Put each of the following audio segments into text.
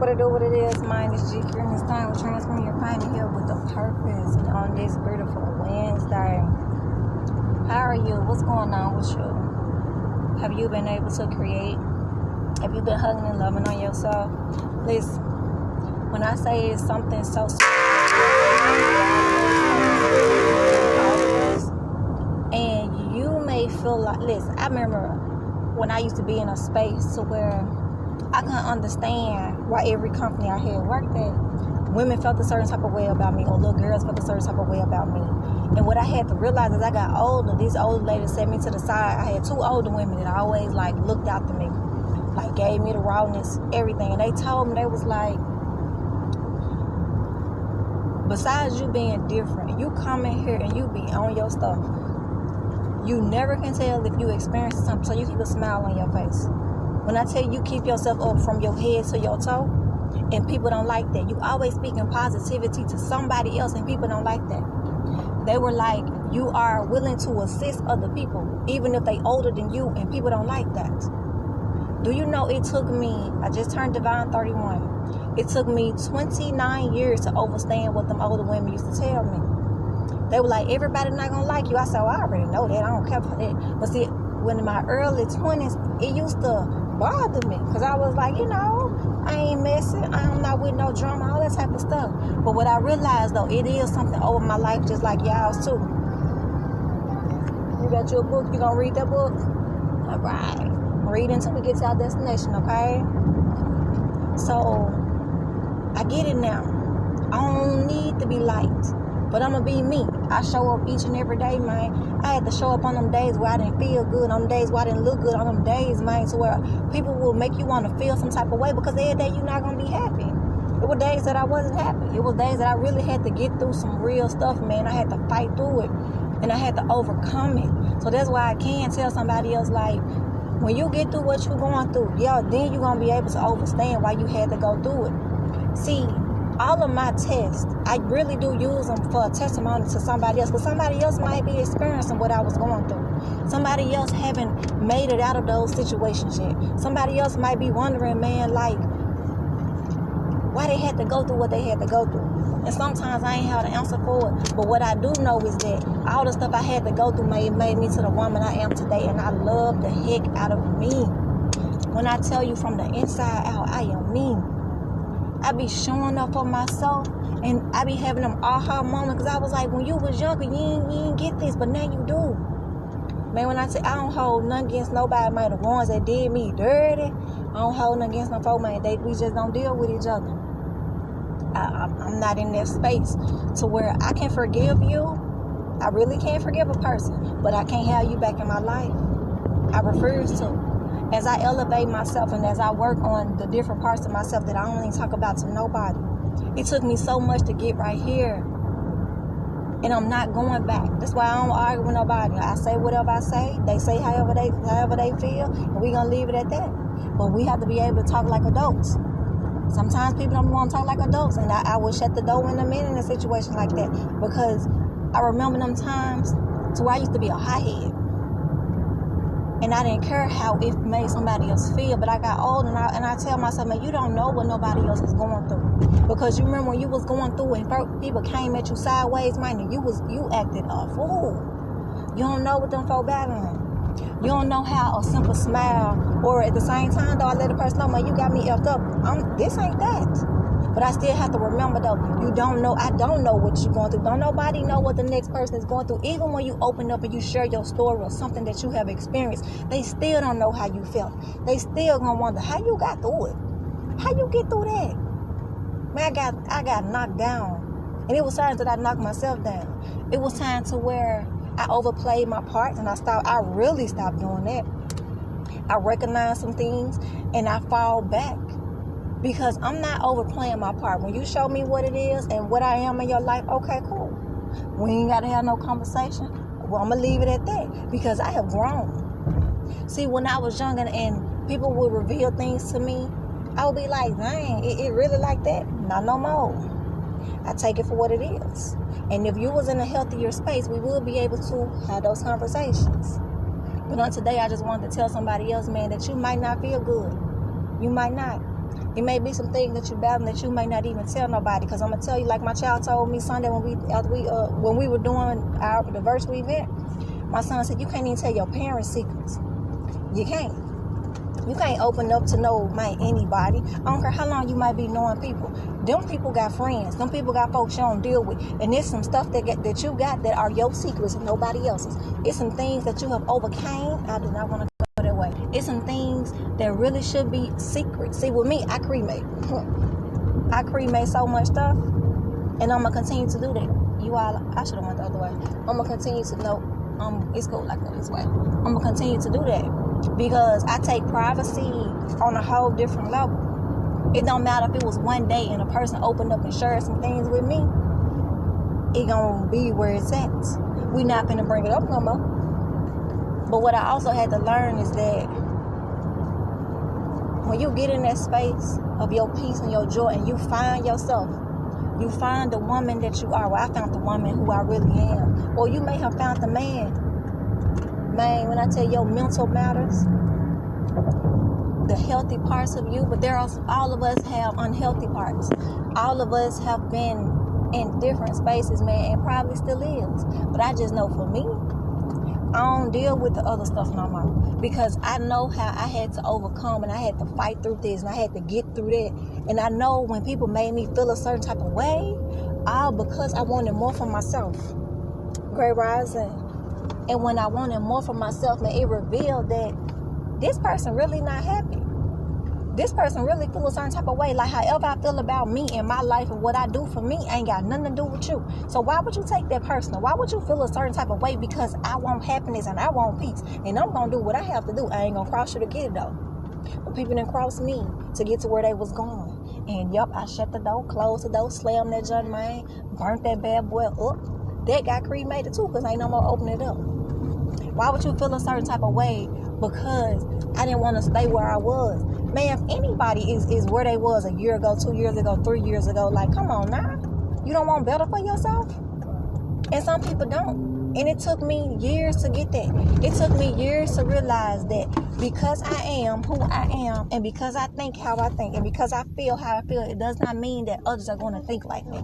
What it is, mine is G. And this time we're transferring your pain here with a purpose. And on this beautiful Wednesday, how are you? What's going on with you? Have you been able to create? Have you been hugging and loving on yourself? Listen, when I say it's something so and you may feel like, listen, I remember when I used to be in a space to where I couldn't understand why every company I had worked at, women felt a certain type of way about me, or little girls felt a certain type of way about me. And what I had to realize as I got older, these older ladies set me to the side. I had two older women that always looked after me, gave me the rawness, everything. And they told me, they was like, besides you being different, you come in here and you be on your stuff. You never can tell if you experience something, so you keep a smile on your face. When I tell you keep yourself up from your head to your toe, and people don't like that. You always speaking positivity to somebody else, and people don't like that. They were like, you are willing to assist other people, even if they older than you, and people don't like that. Do you know it took me, I just turned divine 31. It took me 29 years to understand what them older women used to tell me. They were like, everybody not gonna like you. I said, well, I already know that. I don't care for that. But see, when in my early 20s, it used to bother me, because I was like, I ain't messing, I'm not with no drama, all that type of stuff. But what I realized, though, it is something over my life, just like y'all's too. You got your book? You gonna read that book? All right, read until we get to our destination, okay? So I get it now. I don't need to be liked, but I'm going to be me. I show up each and every day, man. I had to show up on them days where I didn't feel good, on them days where I didn't look good, on them days, man, to where people will make you want to feel some type of way, because every day you're not going to be happy. It were days that I wasn't happy. It was days that I really had to get through some real stuff, man. I had to fight through it, and I had to overcome it. So that's why I can tell somebody else, when you get through what you're going through, then you're going to be able to understand why you had to go through it. See, all of my tests, I really do use them for a testimony to somebody else, because somebody else might be experiencing what I was going through. Somebody else haven't made it out of those situations yet. Somebody else might be wondering, man, why they had to go through what they had to go through. And sometimes I ain't have the answer for it. But what I do know is that all the stuff I had to go through made me to the woman I am today. And I love the heck out of me. When I tell you from the inside out, I am me. I be showing up for myself, and I be having them aha moments, because I was like, when you was younger, you ain't get this, but now you do. Man, when I say I don't hold nothing against nobody, man, the ones that did me dirty, I don't hold nothing against no folk, man. We just don't deal with each other. I'm not in that space to where I can forgive you. I really can't forgive a person, but I can't have you back in my life. I refuse to. As I elevate myself and as I work on the different parts of myself that I don't even talk about to nobody, it took me so much to get right here. And I'm not going back. That's why I don't argue with nobody. I say whatever I say. They say however they feel. And we're going to leave it at that. But we have to be able to talk like adults. Sometimes people don't want to talk like adults. And I will shut the door in a minute in a situation like that. Because I remember them times to where I used to be a hothead. And I didn't care how it made somebody else feel. But I got old, and I tell myself, man, you don't know what nobody else is going through. Because you remember when you was going through and people came at you sideways, man, and you acted a fool. You don't know what them folk battling. You don't know how a simple smile, or at the same time, though, I let the person know, man, you got me effed up. This ain't that. But I still have to remember, though, I don't know what you're going through. Don't nobody know what the next person is going through. Even when you open up and you share your story or something that you have experienced, they still don't know how you felt. They still gonna wonder how you got through it. How you get through that? Man, I got knocked down. And it was times that I knocked myself down. It was time to where I overplayed my part, and I really stopped doing that. I recognize some things and I fall back. Because I'm not overplaying my part. When you show me what it is and what I am in your life, okay, cool. We ain't got to have no conversation. Well, I'm going to leave it at that, because I have grown. See, when I was young and people would reveal things to me, I would be like, dang, it really like that? Not no more. I take it for what it is. And if you was in a healthier space, we would be able to have those conversations. But on today, I just wanted to tell somebody else, man, that you might not feel good. You might not. It may be some things that you battle that you may not even tell nobody. Because I'm gonna tell you, like my child told me Sunday when we were doing the virtual event, my son said, you can't even tell your parents secrets. You can't. You can't open up to know anybody. I don't care how long you might be knowing people. Them people got friends. Them people got folks you don't deal with. And there's some stuff that you got that are your secrets and nobody else's. It's some things that you have overcame. I do not want to go that way. It's some things that really should be secret. See, with me, I cremate. I cremate so much stuff. And I'm going to continue to do that. You all, I should have went the other way. I'm going to continue to know. It's cool. I go this way. I'm going to continue to do that. Because I take privacy on a whole different level. It don't matter if it was one day and a person opened up and shared some things with me. It gonna be where it's at. We not finna bring it up no more. But what I also had to learn is that when you get in that space of your peace and your joy and you find yourself, you find the woman that you are. Well, I found the woman who I really am. Or you may have found the man. Man, when I tell you your mental matters, the healthy parts of you, but all of us have unhealthy parts. All of us have been in different spaces, man, and probably still is. But I just know for me, I don't deal with the other stuff no more. Because I know how I had to overcome and I had to fight through this and I had to get through that. And I know when people made me feel a certain type of way, all because I wanted more for myself. Great rising. And when I wanted more for myself, man, it revealed that this person really not happy. This person really feel a certain type of way. Like however I feel about me and my life and what I do for me ain't got nothing to do with you. So why would you take that personal? Why would you feel a certain type of way? Because I want happiness and I want peace. And I'm going to do what I have to do. I ain't going to cross you to get it though. But people didn't cross me to get to where they was going. And yup, I shut the door, closed the door, slammed that junk man, burnt that bad boy up. That got cremated too because ain't no more opening it up. Why would you feel a certain type of way? Because I didn't want to stay where I was. Man, if anybody is where they was a year ago, 2 years ago, 3 years ago, like, come on now. You don't want better for yourself? And some people don't. And it took me years to get that. It took me years to realize that because I am who I am, and because I think how I think, and because I feel how I feel, it does not mean that others are going to think like me,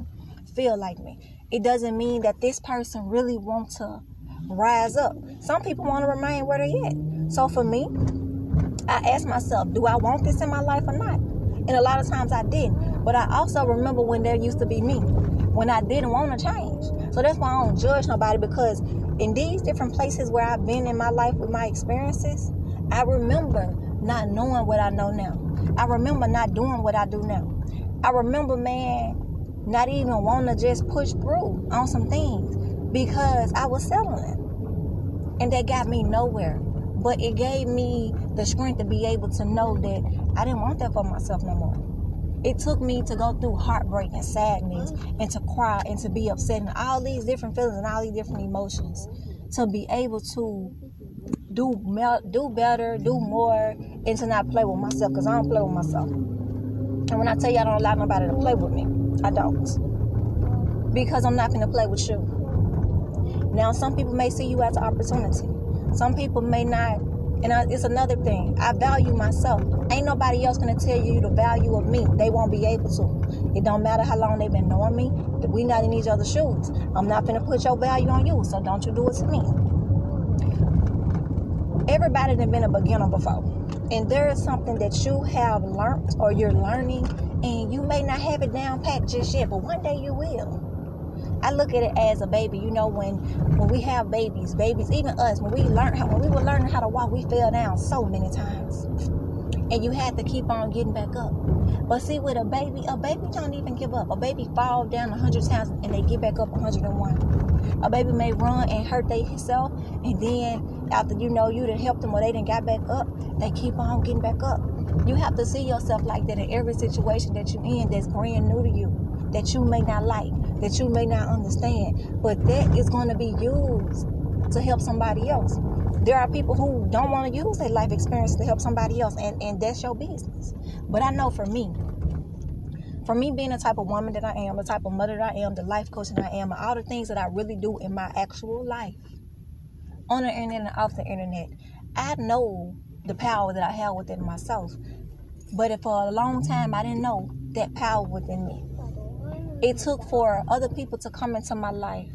feel like me. It doesn't mean that this person really wants to rise up. Some people want to remain where they at. So for me, I asked myself, do I want this in my life or not? And a lot of times I didn't. But I also remember when there used to be me, when I didn't want to change. So that's why I don't judge nobody, because in these different places where I've been in my life with my experiences, I remember not knowing what I know now. I remember not doing what I do now. I remember, man, not even wanting to just push through on some things because I was settling. And that got me nowhere. But it gave me the strength to be able to know that I didn't want that for myself no more. It took me to go through heartbreak and sadness and to cry and to be upset and all these different feelings and all these different emotions to be able to do better, do more, and to not play with myself, because I don't play with myself. And when I tell you I don't allow nobody to play with me, I don't. Because I'm not going to play with you. Now, some people may see you as an opportunity. Some people may not. And it's another thing. I value myself. Ain't nobody else going to tell you the value of me. They won't be able to. It don't matter how long they've been knowing me. We not in each other's shoes. I'm not going to put your value on you, so don't you do it to me. Everybody done been a beginner before. And there is something that you have learned or you're learning, and you may not have it down packed just yet, but one day you will. I look at it as a baby. You know, when we have babies, even us, when we were learning how to walk, we fell down so many times. And you had to keep on getting back up. But see, with a baby don't even give up. A baby fall down 100 times and they get back up 101. A baby may run and hurt themselves, and then after you done helped them or they done got back up, they keep on getting back up. You have to see yourself like that in every situation that you're in that's brand new to you, that you may not like, that you may not understand, but that is going to be used to help somebody else. There are people who don't want to use their life experience to help somebody else, and that's your business. But I know for me being the type of woman that I am, the type of mother that I am, the life coach that I am, and all the things that I really do in my actual life, on the internet and off the internet, I know the power that I have within myself. But for a long time, I didn't know that power within me. It took for other people to come into my life.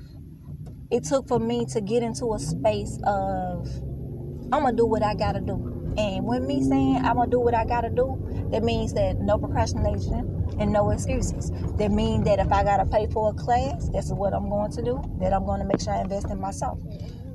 It took for me to get into a space of, I'm going to do what I got to do. And when me saying I'm going to do what I got to do, that means that no procrastination and no excuses. That means that if I got to pay for a class, that's what I'm going to do. That I'm going to make sure I invest in myself.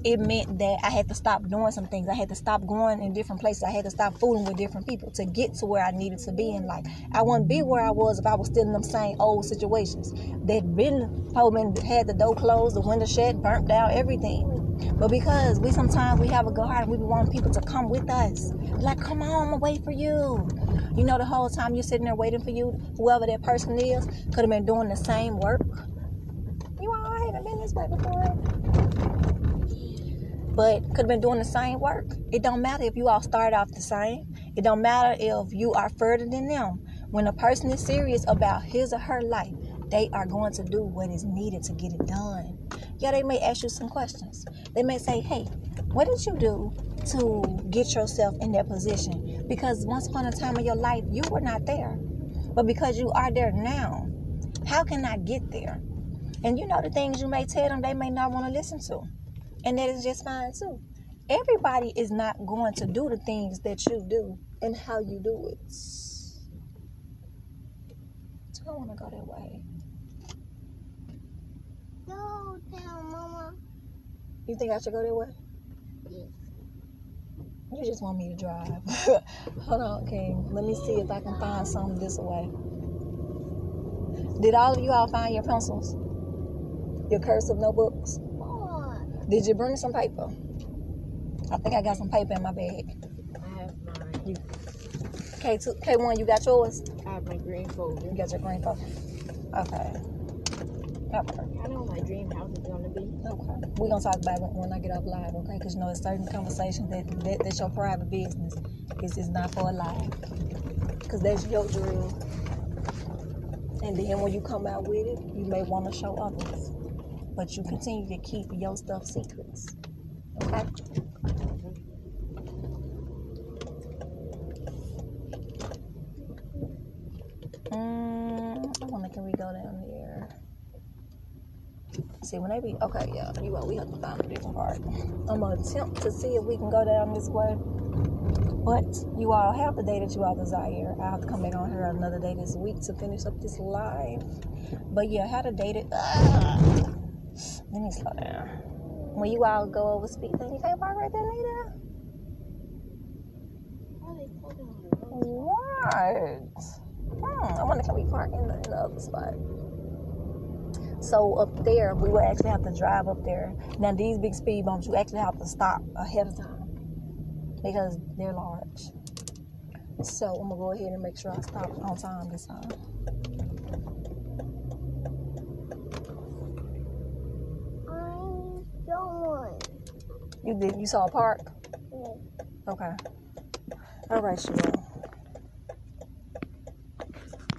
It meant that I had to stop doing some things. I had to stop going in different places. I had to stop fooling with different people to get to where I needed to be in life. I wouldn't be where I was if I was still in them same old situations. They'd been told me, had the door closed, the window shut, burnt down, everything. But because we sometimes we have a good heart and we want people to come with us. Like, come on, I'm gonna wait for you. You know, the whole time you're sitting there waiting for you, whoever that person is could have been doing the same work. You all haven't been this way before. But could have been doing the same work. It don't matter if you all start off the same. It don't matter if you are further than them. When a person is serious about his or her life, they are going to do what is needed to get it done. Yeah, they may ask you some questions. They may say, hey, what did you do to get yourself in that position? Because once upon a time in your life, you were not there. But because you are there now, how can I get there? And you know the things you may tell them, they may not want to listen to. And that is just fine too. Everybody is not going to do the things that you do and how you do it. So I want to go that way. Go down, Mama. You think I should go that way? Yes. You just want me to drive. Hold on, King. Let me see if I can find something this way. Did all of you all find your pencils? Your cursive notebooks? Did you bring some paper? I think I got some paper in my bag. I have mine. K1, you got yours? I have my green folder. You got your green folder? Okay. I know what my dream house is going to be. Okay. We're going to talk about it when I get up live, okay? Because you know, it's certain conversations that's your private business. It's not for a live. Because that's your dream. And then when you come out with it, you may want to show others. But you continue to keep your stuff secrets. Okay? I wonder, can we go down there? See, when they be, okay, yeah, we have to find a different part. I'm going to attempt to see if we can go down this way. But you all have the day that you all desire. I have to come back on here another day this week to finish up this live. But yeah, how to date it. Let me slow down. When you all go over speed, then you can't park right there, neither. What? I wonder, can we park in the other spot? So up there, we will actually have to drive up there. Now these big speed bumps, you actually have to stop ahead of time because they're large. So I'm gonna go ahead and make sure I stop on time this time. You did? You saw a park? Yeah. Okay. All right, Cheryl.